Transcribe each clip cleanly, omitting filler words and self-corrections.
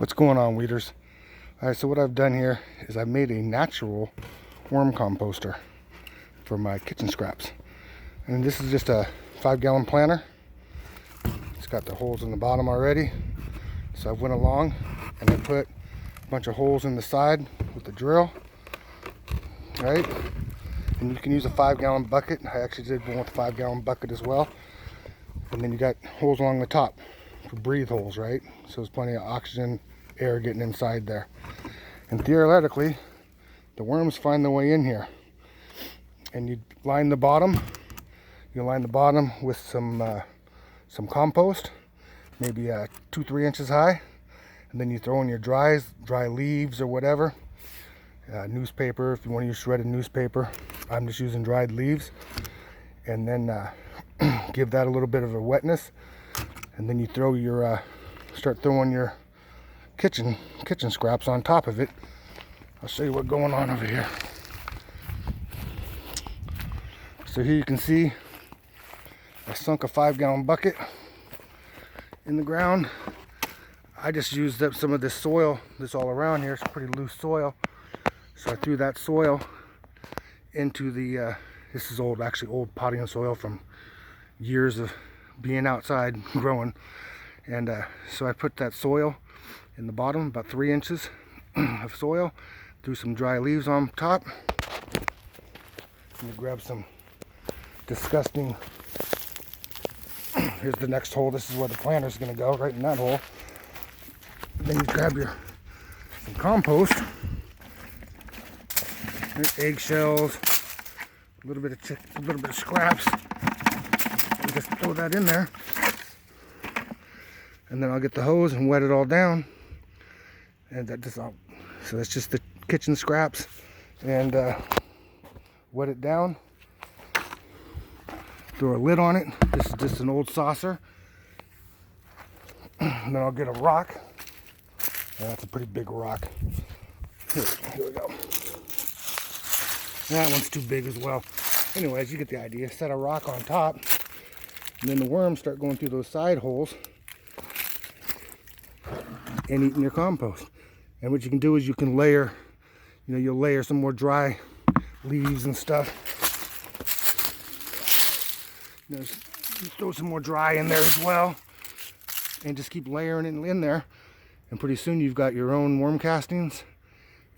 What's going on, weeders? Alright, so what I've done here is I've made a natural worm composter for my kitchen scraps. And this is just a 5-gallon planter. It's got the holes in the bottom already. So I went along and I put a bunch of holes in the side with the drill. Right? And you can use a 5-gallon bucket. I actually did one with a 5-gallon bucket as well. And then you got holes along the top for breathe holes, right? So there's plenty of oxygen, air getting inside there. And theoretically, the worms find their way in here. And you line the bottom. You line the bottom with some compost, maybe 2-3 inches high. And then you throw in your dry leaves or whatever. Newspaper, if you want to use shredded newspaper. I'm just using dried leaves. And then give that a little bit of a wetness. And then you throw your, start throwing your kitchen scraps on top of it. I'll show you what's going on over here. So here you can see I sunk a 5-gallon bucket in the ground. I just used up some of this soil that's all around here. It's pretty loose soil. So I threw that soil into the, this is actually old potting soil from years of being outside growing. And so I put that soil in the bottom, about 3 inches of soil, threw some dry leaves on top. And grab some disgusting, here's the next hole. This is where the planter is going to go, right in that hole. And then you grab some compost, eggshells, a little bit of scraps. You just throw that in there, and then I'll get the hose and wet it all down. And so that's just the kitchen scraps, and wet it down. Throw a lid on it. This is just an old saucer. And then I'll get a rock. That's a pretty big rock. Here we go. That one's too big as well. Anyways, you get the idea. Set a rock on top, and then the worms start going through those side holes and eating your compost. And what you can do is you can layer, you'll layer some more dry leaves and stuff. You throw some more dry in there as well, and just keep layering it in there. And pretty soon you've got your own worm castings.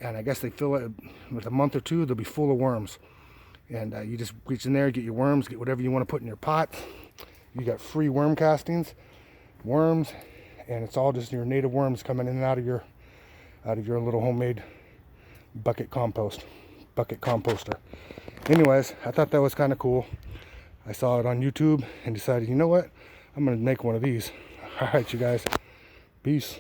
And I guess they fill it with a month or two, they'll be full of worms. And you just reach in there, get your worms, get whatever you want to put in your pot. You got free worm castings, worms, and it's all just your native worms coming in and out of your little homemade bucket composter. Anyways, I thought that was kind of cool. I saw it on YouTube and decided, you know what? I'm going to make one of these. All right, you guys. Peace.